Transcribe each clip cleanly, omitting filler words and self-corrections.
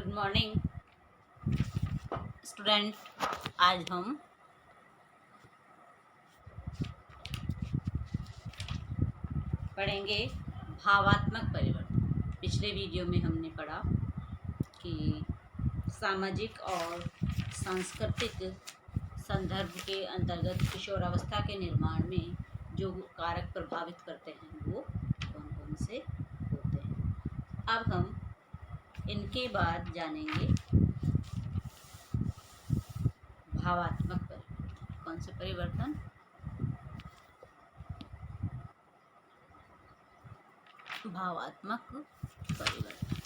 Good morning student. आज हम पढ़ेंगे भावात्मक परिवर्तन। पिछले वीडियो में हमने पढ़ा कि सामाजिक और सांस्कृतिक संदर्भ के अंतर्गत किशोरावस्था के निर्माण में जो कारक प्रभावित करते हैं वो कौन कौन से होते हैं। अब हम इनके बाद जानेंगे भावात्मक परिवर्तन। कौन से परिवर्तन? भावात्मक परिवर्तन।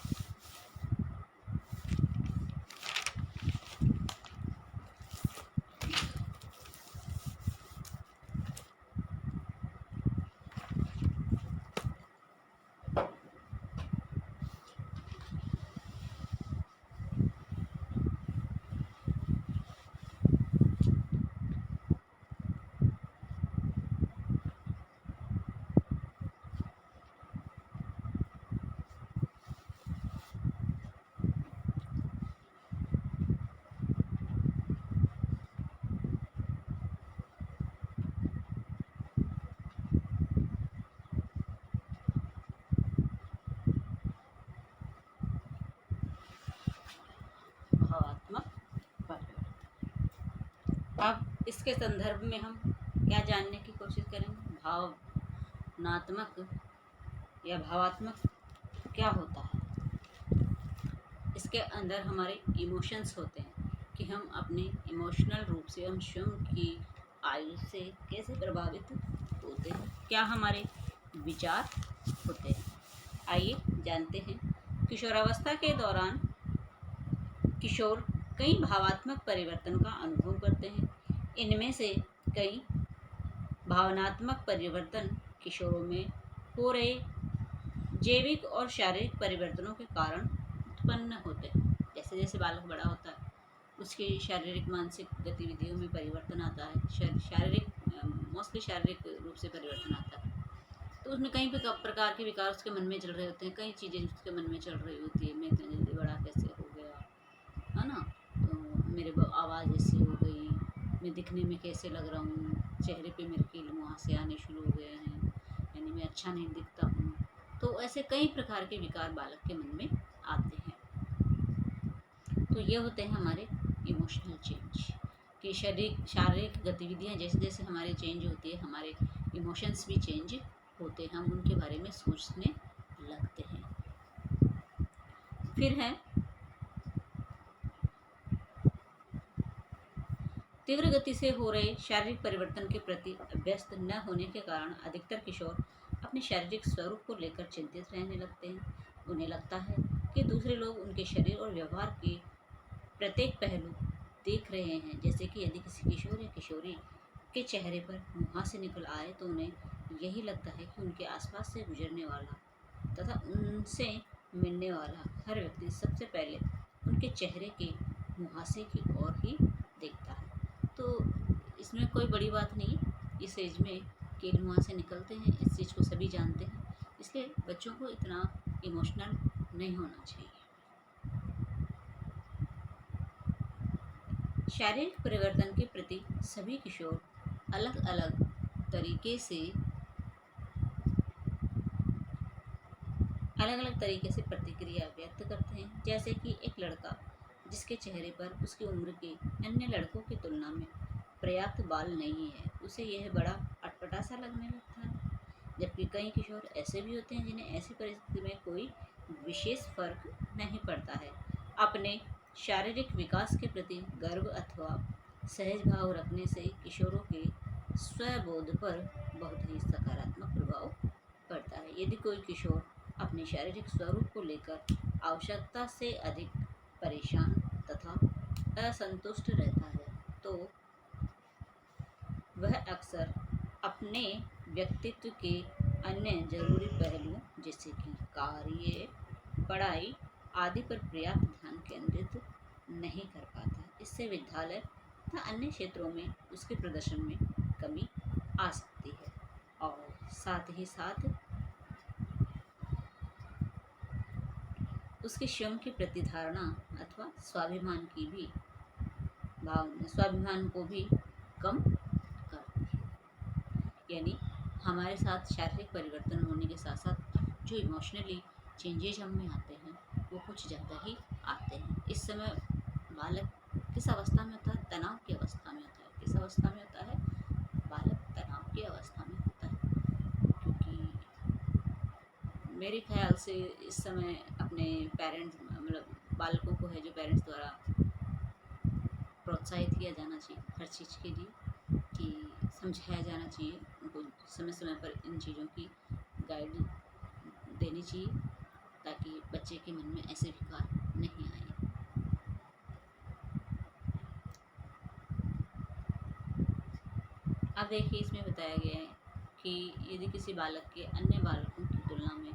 भावात्मक परिवर्तन। अब इसके संदर्भ में हम क्या जानने की कोशिश करेंगे? भावनात्मक या भावात्मक क्या होता है। इसके अंदर हमारे इमोशंस होते हैं कि हम अपने इमोशनल रूप से हम स्वयं की आयु से कैसे प्रभावित होते हैं, क्या हमारे विचार होते हैं। आइए जानते हैं। किशोरावस्था के दौरान किशोर कई भावात्मक परिवर्तन का अनुभव करते हैं। इनमें से कई भावनात्मक परिवर्तन किशोरों में हो रहे जैविक और शारीरिक परिवर्तनों के कारण उत्पन्न होते हैं। जैसे जैसे बालक बड़ा होता है उसकी शारीरिक मानसिक गतिविधियों में परिवर्तन आता है। शारीरिक मोस्टली शारीरिक रूप से परिवर्तन आता है। तो उसमें कई प्रकार के विकार उसके मन में चल रहे होते हैं। कई चीज़ें उसके मन में चल रही होती है। मैं इतना जल्दी बड़ा कैसे हो गया, है ना। तो मेरे आवाज़ ऐसी हो गई, मैं दिखने में कैसे लग रहा हूँ, चेहरे पे मेरे कील मुहासे आने शुरू हो गए हैं, यानी मैं अच्छा नहीं दिखता हूँ। तो ऐसे कई प्रकार के विकार बालक के मन में आते हैं। तो ये होते हैं हमारे इमोशनल चेंज कि शारीरिक गतिविधियाँ जैसे जैसे हमारे चेंज होती है, हमारे इमोशंस भी चेंज होते हैं। हम उनके बारे में सोचने लगते हैं। फिर है तीव्र गति से हो रहे शारीरिक परिवर्तन के प्रति अभ्यस्त न होने के कारण अधिकतर किशोर अपने शारीरिक स्वरूप को लेकर चिंतित रहने लगते हैं। उन्हें लगता है कि दूसरे लोग उनके शरीर और व्यवहार के प्रत्येक पहलू देख रहे हैं। जैसे कि यदि किसी किशोर या किशोरी के चेहरे पर मुहासे निकल आए तो उन्हें यही लगता है कि उनके आसपास से गुजरने वाला तथा उनसे मिलने वाला हर व्यक्ति सबसे पहले उनके चेहरे के मुहासे की ओर ही देखता है। तो इसमें कोई बड़ी बात नहीं। इस एज में कील मुहासे निकलते हैं, इस चीज़ को सभी जानते हैं। इसलिए बच्चों को इतना इमोशनल नहीं होना चाहिए। शारीरिक परिवर्तन के प्रति सभी किशोर अलग अलग तरीके से प्रतिक्रिया व्यक्त करते हैं। जैसे कि एक लड़का जिसके चेहरे पर उसकी उम्र के अन्य लड़कों की तुलना में पर्याप्त बाल नहीं है, उसे यह बड़ा अटपटा सा लगने लगता है। जबकि कई किशोर ऐसे भी होते हैं जिन्हें ऐसी परिस्थिति में कोई विशेष फर्क नहीं पड़ता है। अपने शारीरिक विकास के प्रति गर्व अथवा सहज भाव रखने से किशोरों के स्वबोध पर बहुत ही सकारात्मक प्रभाव पड़ता है। यदि कोई किशोर अपने शारीरिक स्वरूप को लेकर आवश्यकता से अधिक परेशान तथा असंतुष्ट रहता है तो वह अक्सर अपने व्यक्तित्व के अन्य जरूरी पहलुओं जैसे कि कार्य, पढ़ाई आदि पर पर्याप्त ध्यान केंद्रित नहीं कर पाता। इससे विद्यालय तथा अन्य क्षेत्रों में उसके प्रदर्शन में कमी आ सकती है और साथ ही साथ उसके स्वयं की प्रतिधारणा अथवा स्वाभिमान की भी स्वाभिमान को भी कम करती है। यानी हमारे साथ शारीरिक परिवर्तन होने के साथ साथ जो इमोशनली चेंजेज हम में आते हैं वो कुछ ज़्यादा ही आते हैं। इस समय बालक किस अवस्था में होता है? तनाव की अवस्था में होता है। किस अवस्था में होता है? बालक तनाव की अवस्था में होता है। क्योंकि मेरे ख्याल से इस समय अपने पेरेंट्स मतलब बालकों को है जो पेरेंट्स द्वारा प्रोत्साहित किया जाना चाहिए हर चीज़ के लिए, कि समझाया जाना चाहिए उनको, समय समय पर इन चीज़ों की गाइड देनी चाहिए ताकि बच्चे के मन में ऐसे विकार नहीं आए। अब देखिए इसमें बताया गया है कि यदि किसी बालक के अन्य बालकों की तुलना में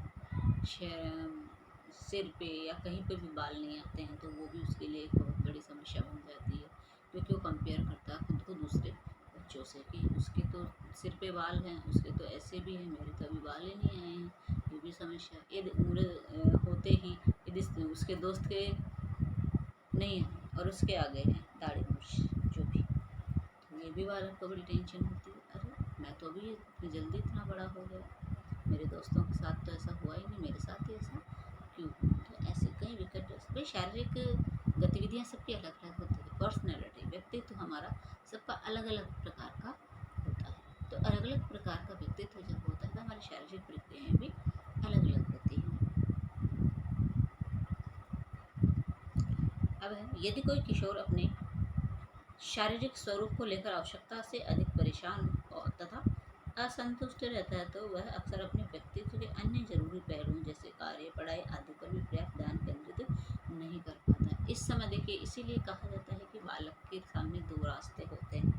सिर पे या कहीं पे भी बाल नहीं आते हैं तो वो भी उसके लिए एक बहुत बड़ी समस्या बन जाती है, क्योंकि वो कंपेयर करता है खुद को दूसरे बच्चों से कि उसके तो सिर पे बाल हैं, उसके तो ऐसे भी हैं, मेरे तो अभी बाल ही नहीं आए हैं। ये भी समस्या, यदि उम्र होते ही यदि उसके दोस्त के नहीं हैं और उसके आगे हैं दाढ़ी मूछ जो भी, ये भी बालक को बड़ी टेंशन होती है। अरे मैं तो अभी इतनी जल्दी इतना बड़ा हो गया, मेरे दोस्तों के साथ तो ऐसा हुआ ही नहीं, मेरे साथ ही ऐसा क्यों? तो ऐसे कई विकट भाई शारीरिक गतिविधियाँ सबकी अलग अलग होती है। पर्सनैलिटी व्यक्तित्व हमारा सबका अलग अलग प्रकार का होता है। तो अलग अलग प्रकार का व्यक्तित्व जब होता है तो हमारी शारीरिक प्रक्रियाएँ भी अलग अलग होती हैं। अब यदि कोई किशोर अपने शारीरिक स्वरूप को लेकर आवश्यकता से अधिक परेशान और तथा असंतुष्ट रहता है तो वह अक्सर अपने व्यक्तित्व के अन्य जरूरी पहलुओं जैसे कार्य, पढ़ाई आदि पर भी पर्याप्त ध्यान केंद्रित नहीं कर पाता है। इस समय देखिए इसीलिए कहा जाता है कि बालक के सामने दो रास्ते होते हैं,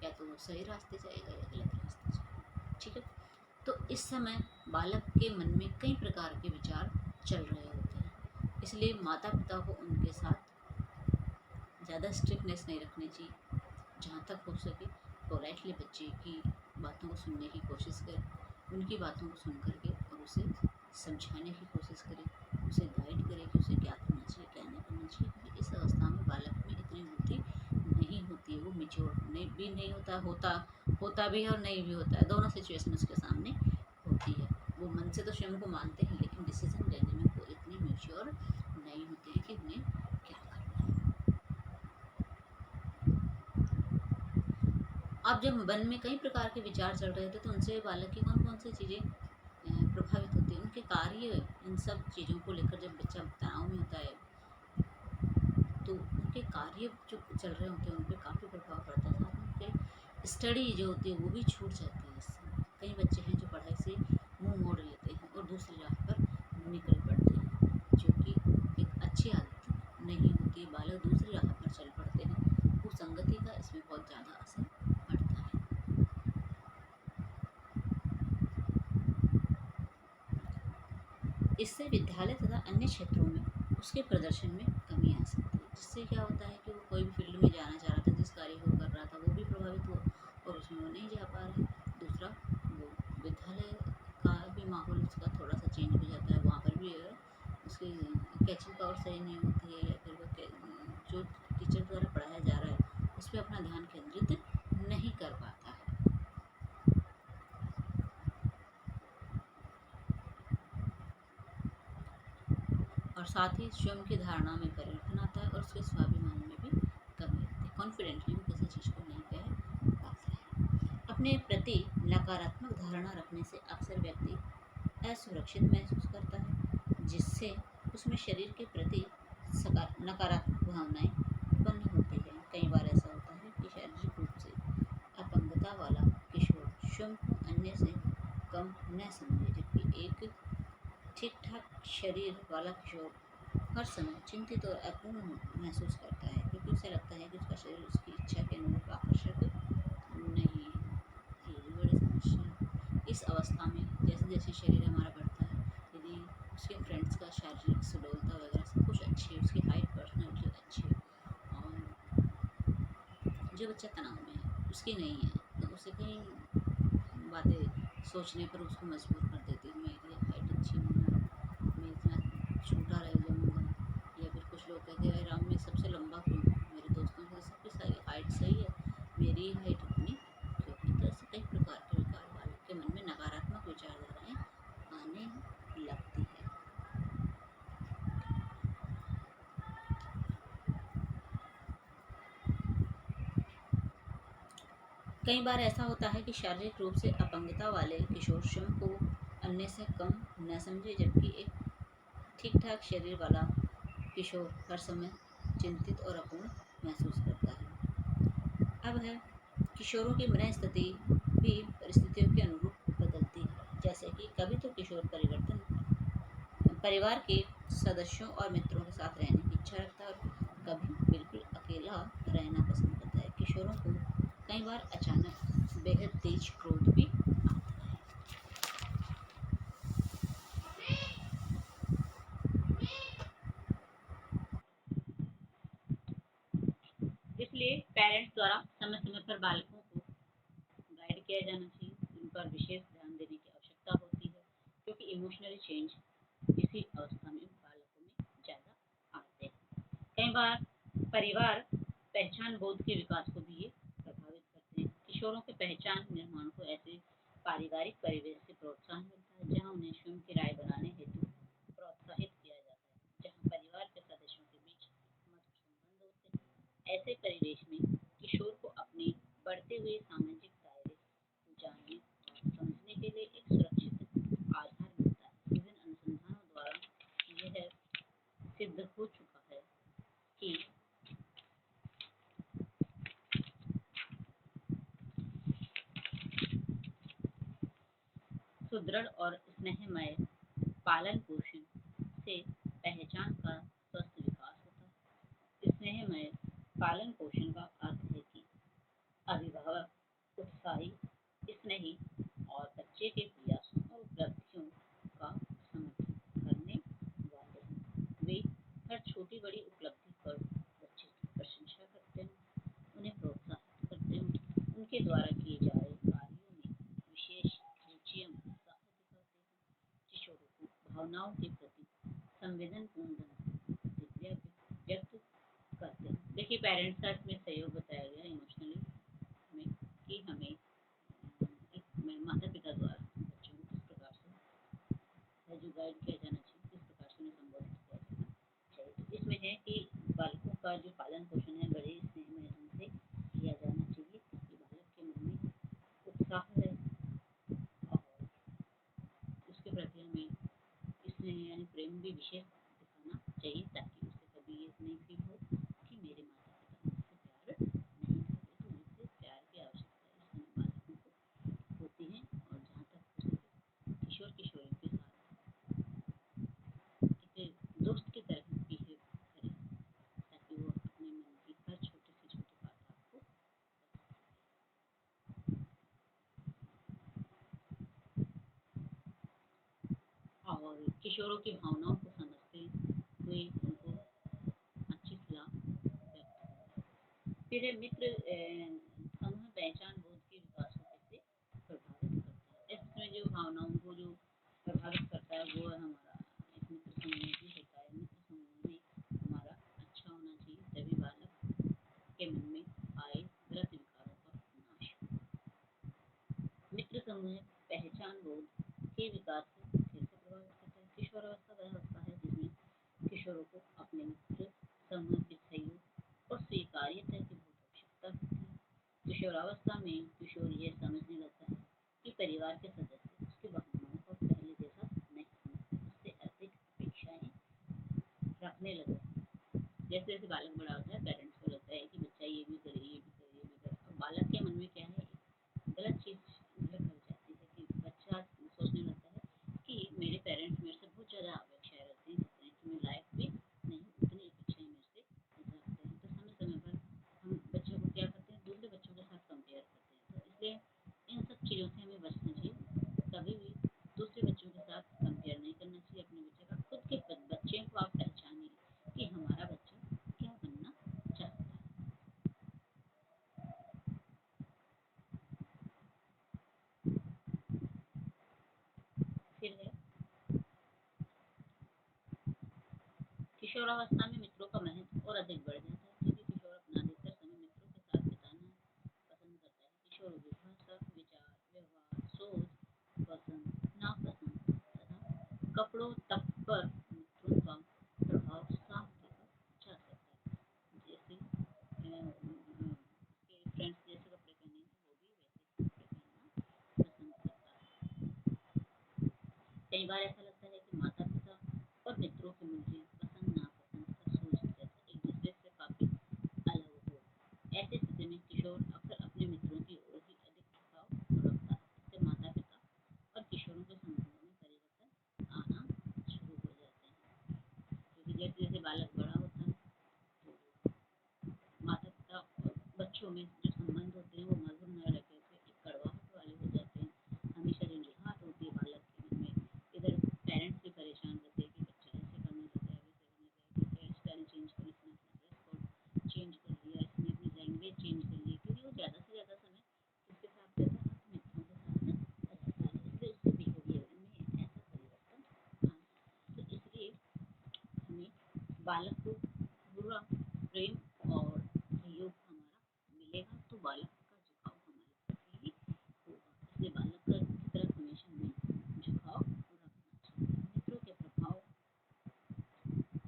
या तो वो सही रास्ते जाएगा या गलत रास्ते जाएगा। ठीक है, तो इस समय बालक के मन में कई प्रकार के विचार चल रहे होते हैं, इसलिए माता पिता को उनके साथ ज़्यादा स्ट्रिक्टनेस नहीं रखनी चाहिए। जहाँ तक हो सके पोलाइटली बच्चे की बातों को सुनने की कोशिश करें, उनकी बातों को सुन करके और उसे समझाने की कोशिश करें, उसे गाइड करें कि उसे क्या करना चाहिए क्या नहीं करना चाहिए। क्योंकि इस अवस्था में बालक में इतनी बुद्धि नहीं होती है, वो मेच्योर भी नहीं होता भी है और नहीं भी होता है, दोनों सिचुएशन उसके सामने होती है। वो मन से तो स्वयं को मानते हैं लेकिन डिसीजन लेने में वो इतने मेच्योर नहीं होते हैं कि उन्हें क्या करना है। अब जब मन में कई प्रकार के विचार चल रहे थे तो उनसे बालक की कौन कौन सी चीज़ें प्रभावित होती है, उनके कार्य, इन सब चीज़ों को लेकर जब बच्चा तनाव में होता है तो उनके कार्य जो चल रहे होते हैं उन पर काफ़ी प्रभाव पड़ता है। साथ में उनके स्टडी जो होती है वो भी छूट जाती है। इससे कई बच्चे हैं जो पढ़ाई से मुंह मोड़ लेते हैं और दूसरी राह पर निकल पड़ते हैं, जो कि एक अच्छी आदत नहीं होती। बालक दूसरी राह पर चल पड़ते हैं, वो संगति का इसमें बहुत ज़्यादा असर पड़ता है। इससे विद्यालय तथा अन्य क्षेत्रों में उसके प्रदर्शन में कमी आ सकती है, जिससे क्या होता है कि वो कोई भी फील्ड में जाना चाह रहा था, जिस कार्य को कर रहा था वो भी प्रभावित हुआ और उसमें वो नहीं जा पा रहा है। दूसरा, वो विद्यालय का भी माहौल उसका थोड़ा सा चेंज हो जाता है, वहाँ पर भी उसकी कैचिंग पावर सही नहीं होती है, या फिर वो जो टीचर द्वारा पढ़ाया जा रहा है उस पर अपना ध्यान केंद्रित नहीं कर पाता है। और साथ ही स्वयं की धारणा में परिवर्तन आता है और उसके स्वाभिमान में भी कमी आती है। कॉन्फिडेंटली वो किसी चीज़ को नहीं कह पाता है। अपने प्रति नकारात्मक धारणा रखने से अक्सर व्यक्ति असुरक्षित महसूस करता है, जिससे उसमें शरीर के प्रति नकारात्मक भावनाएं उत्पन्न होती हैं। कई बार ऐसा होता है कि शारीरिक रूप से अपंगता वाला किशोर स्वयं को अन्य से कम न समझे, जबकि एक ठीक ठाक शरीर वाला किशोर हर समय चिंतित और अपूर्ण महसूस करता है, क्योंकि उसे लगता है कि उसका शरीर उसकी इच्छा के अनुरूप आकर्षक नहीं है। ये भी बड़ी समस्या है। इस अवस्था में जैसे जैसे शरीर हमारा बढ़ता है, यदि उसके फ्रेंड्स का शारीरिक सुडौलता वगैरह सब कुछ अच्छी है, उसकी हाइट पर्सनैलिटी अच्छी है, और जो बच्चा तनाव में है उसकी नहीं है, तो उसे कई बातें सोचने पर उसको मजबूर कर देती है। मेरी हाइट अच्छी नहीं है, मैं इतना छोटा रह जाऊँगा, कहते भाई राम मैं सबसे लंबा क्यों हूँ, मेरे दोस्तों की तो सबकी सारी हाइट सही है, मेरी हाइट इतनी क्यों। तो ऐसे कई प्रकार के विकार बालक के मन में नकारात्मक विचारधाराएं आने लगती है। कई बार ऐसा होता है कि शारीरिक रूप से अपंगता वाले किशोर स्वयं को अन्य से कम न समझे, जबकि एक ठीक ठाक शरीर वाला किशोर हर समय चिंतित और अपूर्ण महसूस करता है। अब है किशोरों की मनः स्थिति भी परिस्थितियों के अनुरूप बदलती है। जैसे कि कभी तो किशोर परिवार के सदस्यों और मित्रों के साथ रहने की इच्छा रखता है और कभी बिल्कुल अकेला रहना पसंद करता है। किशोरों को कई बार अचानक बेहद तेज क्रोध भी आता है। इसलिए पेरेंट्स द्वारा समय समय पर बालकों को गाइड किया जाना चाहिए, उन पर विशेष ध्यान देने की आवश्यकता होती है, क्योंकि इमोशनली चेंज इसी अवस्था में बालकों में ज़्यादा आते हैं। कई बार परिवार पहचान बोध के विकास को भी ये प्रभावित करते हैं। किशोरों के पहचान निर्माण को ऐसे पारिवारिक परिवेश से प्रोत्साहन मिलता है जहाँ उन्हें स्वयं की राय बनाने हेतु प्रोत्साहित किया जाता है, जहाँ परिवार के सदस्यों के बीच मधुर संबंध होते हैं। ऐसे परिवेश में किशोर को अपने बढ़ते हुए सामाजिक दायरे को जानने और समझने के लिए एक सुरक्षित आधार मिलता है। विभिन्न अनुसंधानों द्वारा यह सिद्ध हो चुका है कि सुदृढ़ और स्नेहमय पालन पोषण से पहचान का स्वस्थ विकास होता है। स्नेहमय पालन पोषण का अर्थ है कि अभिभावक उत्साही, स्नेही और बच्चे के प्रयासों और उपलब्धियों का समर्थन करने वाले हैं। वे हर छोटी बड़ी उपलब्धि पर बच्चे की प्रशंसा करते हैं, उन्हें प्रोत्साहित करते हैं, उनके द्वारा किए जा रहे कार्यों में विशेष रुचि एवं उत्साह दिखाते हैं। किशोरों को भावनाओं के प्रति संवेदनपूर्ण ढंग से प्रतिक्रिया व्यक्त करते हैं। देखिए पेरेंट्स का इसमें सहयोग बताया गया इमोशनली में कि हमें एक माता पिता द्वारा बच्चों को किस प्रकार से जो गाइड किया जाना चाहिए, किस प्रकार से उन्हें संबोधित किया जाना चाहिए। तो इसमें है कि बालकों का जो पालन पोषण है बड़े स्नेहमय ढंग से किया जाना चाहिए, कि बालक के मन में उत्साह है और उसके प्रति हमें स्नेह यानी प्रेम भी विशेष दिखाना चाहिए, ताकि उसे कभी ये नहीं फील हो कि मेरे माता पिता मुझसे प्यार नहीं करते। तो मुझसे प्यार की आवश्यकता इस समय बालकों को होती है, और जहाँ तक हो सके किशोर किशोरियों के साथ एक दोस्त की तरह बिहेव करें, ताकि वो अपने मन की हर छोटी से छोटी बात आपको और किशोरों की भावनाओं को समझते हुए उनको अच्छी सलाह व्यक्त करें। फिर है मित्र समूह पहचान बोध के विकास को कैसे प्रभावित करता है। इसमें जो भावनाओं को जो प्रभावित करता है वो है हमारा एक मित्र समूह भी होता है। मित्र समूह में हमारा अच्छा होना चाहिए, तभी बालक के मन में आए गलत विकारों का नाश हो। मित्र समूह पहचान बोध के विकास को कैसे प्रभावित करता है। किशोरावस्था वह अवस्था है जिसमें किशोरों को अपने मित्र समूह के सहयोग और स्वीकार्यता की बहुत आवश्यकता होती है। किशोरावस्था में किशोर यह समझने लगता है कि परिवार के सदस्य उसकी भावनाओं को पहले जैसा नहीं समझते, उससे अधिक अपेक्षाएं रखने लगते हैं। जैसे जैसे बालक बड़ा होता है पेरेंट्स को लगता है कि बच्चा ये भी करे ये भी करे ये भी करे, और बालक के मन में क्या है गलत चीज़ घर कर जाती है कि बच्चा सोचने लगता है कि मेरे पेरेंट्स मेरे से बहुत ज़्यादा अपेक्षाएं रखते हैं, जितने कि मैं लायक भी नहीं उतनी अपेक्षाएं मेरे से रखते हैं। तो समय समय पर हम बच्चों को क्या करते हैं दूसरे बच्चों के साथ कंपेयर करते हैं। तो इसलिए इन सब चीज़ों से हमें बचना चाहिए, कभी भी दूसरे बच्चों के साथ कंपेयर नहीं करना चाहिए अपने बच्चे का। खुद के बच्चे को आप पहचानिए कि हमारा बच्चा क्या बनना चाहता है। फिर है किशोरावस्था में मित्रों का महत्व और अधिक बढ़ जाता है क्योंकि किशोर अपना अधिकतर समय मित्रों के साथ बिताना पसंद करता है। किशोरों की भाषा, विचार, व्यवहार, सोच, पसंद, नापसंद तथा कपड़ों तक पर मित्रों का प्रभाव साफ देखा जा सकता है। जैसे उसके फ्रेंड्स जैसे कपड़े पहनेंगे वो भी वैसे कपड़े पहनना पसंद करता है। कई बार ऐसा लगता है कि माता पिता और मित्रों के मूल्य, पसंद नापसंद का सोच जैसे एक दूसरे से काफी अलग हो। ऐसी स्थिति में किशोर अक्सर अपने मित्रों की ओर ही अधिक झुकाव रखता है। इससे माता पिता और किशोरों के संबंधों में परिवर्तन आना शुरू हो जाते हैं क्योंकि जैसे जैसे बालक बड़ा होता है तो माता पिता और बच्चों में जो संबंध होते हैं वो मधुर न रहते थे, एक कड़वाहट वाले हो जाते हैं। हमेशा झंझनाहट होती है बालक के मन में। इधर पेरेंट्स भी परेशान रहते हैं कि बच्चा ऐसे करने लगा है, वैसे करने लगा है, हेयर स्टाइल चेंज कर, इसने अपना ड्रेस कोड चेंज कर लिया, इसने अपनी लैंग्वेज चेंज कर ली क्योंकि वो ज़्यादा से ज़्यादा समय किसके साथ रहता है, अपने मित्रों के साथ रहता है। इसलिए उसके बिहेवियर में ऐसा परिवर्तन आना। तो इसलिए हमें बालक को पूरा प्रेम और सहयोग हमारा मिलेगा तो बालक का झुकाव हमारे प्रति ही होगा। इसलिए बालक की तरफ हमेशा हमें झुकाव रखना चाहिए। मित्रों के प्रभाव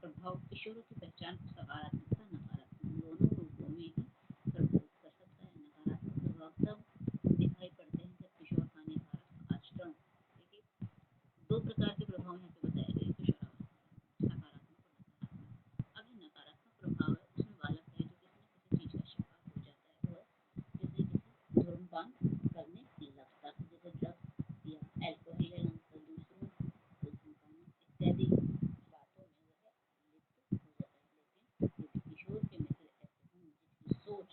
प्रभाव किशोरों की पहचान को सकारात्मकता नकारात्मक दोनों रूपों में ही प्रभावित कर सकता है। नकारात्मक प्रभाव तब दिखाई पड़ते हैं जब किशोर हानिकारक आचरण, देखिए दो प्रकार के प्रभाव यहाँ पे बताए गए किशोरावस्था में, सकारात्मक और नकारात्मक। अब ये नकारात्मक प्रभाव है उसमें बालक है जो किसी न किसी चीज का शिकार हो जाता है, वह जैसे किसी धूम्रपान करने लगता है, जैसे ड्रग्स या अल्कोहल लेना, तो दूसरों को धमकाना इत्यादि बातों में वह लिप्त हो जाता है। लेकिन यदि किशोर के मित्र ऐसे हों जिनकी सोच,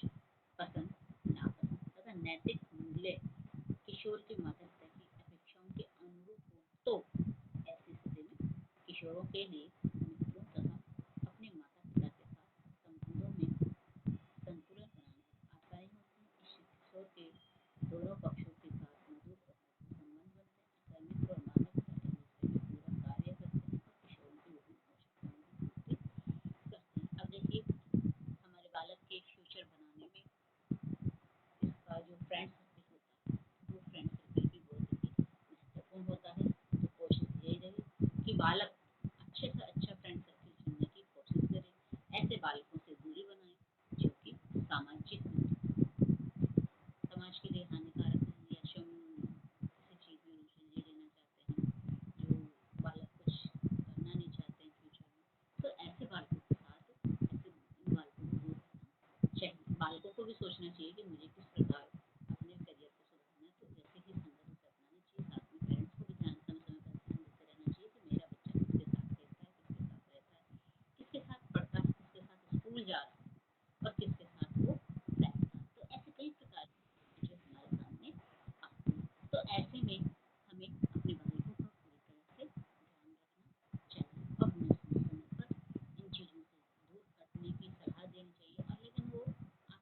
पसंद, नापसंद तथा नैतिक मूल्य किशोर के माता पिता की अपेक्षाओं के अनुरूप हो तो ऐसी स्थिति में किशोरों के लिए मित्रों तथा अपने माता पिता के साथ संबंधों में संतुलन बनाना आसानी होती है। इससे किशोर के दोनों पक्षों के साथ मधुर और मजबूत संबंध बनते हैं। अतः मित्र और माता पिता एक दूसरे में पूरा कार्य करते हैं और किशोरों की विभिन्न आवश्यकताओं की पूर्ति करते हैं। अब देखिए हमारे बालक के फ्यूचर बनाने में इसका जो फ्रेंड सर्किल होता है वो फ्रेंड सर्किल भी बहुत ही महत्वपूर्ण होता है। तो कोशिश यही रहे कि बालक अच्छे से अच्छा फ्रेंड सर्किल चुनने की कोशिश करें। ऐसे बालकों से दूरी बनाएं जो कि सामाजिक समाज के लिए हानिकारक है या किसी चीज़ में रुचि नहीं लेना चाहते हैं, जो बालक कुछ करना नहीं चाहते हैं फ्यूचर में, तो ऐसे बालकों के साथ ऐसे बालकों को दूर रहना चाहिए। बालकों को भी सोचना चाहिए कि मुझे किस प्रकार अपने करियर को सुधारना है, तो ऐसे ही संगत उसे अपनानी चाहिए। साथ में पेरेंट्स को भी ध्यान समय समय पर ध्यान देते रहना चाहिए कि मेरा बच्चा किसके साथ खेलता है, किसके साथ रहता है, किसके साथ पढ़ता है, किसके साथ स्कूल जा रहा है और किसके साथ वो रहता है। तो ऐसे कई प्रकार जो हमारे सामने आते हैं। तो ऐसे में हमें अपने बालकों का पूरी तरह से ध्यान रखना चाहिए और हमें समय समय पर इन चीज़ों से दूर हटने की सलाह देनी चाहिए। और लेकिन वो आप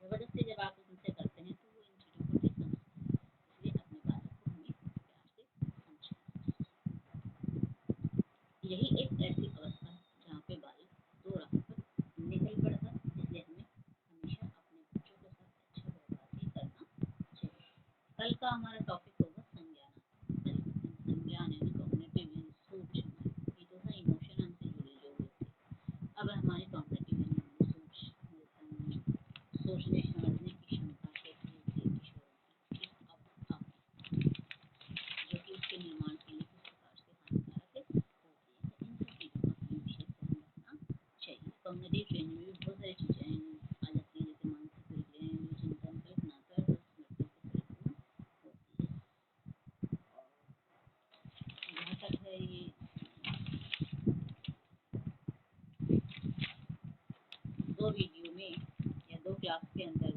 ज़बरदस्ती जब आप उनसे करते हैं तो वो इन चीज़ों को नहीं समझते, इसलिए अपने बालक को हमें प्यार से समझाना चाहिए। यही एक ऐसी अवस्था है जहाँ पे बालक दो राह पर निकल पड़ता है, इसलिए हमें हमेशा अपने बच्चों के साथ अच्छा व्यवहार ही करना चाहिए। कल का हमारा टॉपिक होगा संज्ञानात्मक परिवर्तन। संज्ञान यानी कॉग्निटिव यानी सोच हमारी, ये तो था इमोशन हमसे जुड़े जो हुए थे। अब हमारी कॉग्निटिव यानी हमारी सोचने समझने की क्षमता कैसी होती है किशोरों की इस अवस्था में, जो कि उसके निर्माण के लिए किस प्रकार से हानिकारक होती है। तो इन सब चीज़ों का हमें विशेष ध्यान रखना चाहिए। कॉग्निटिव ट्रेनिंग में भी बहुत सारी चीज़ें आ जाती हैं, जैसे मानसिक प्रक्रियाएं, चिंतन, कल्पना, तर्क, स्मृति से परिपूर्ण होती है। और जहाँ तक है ये 2 वीडियो में या 2 क्लास के अंदर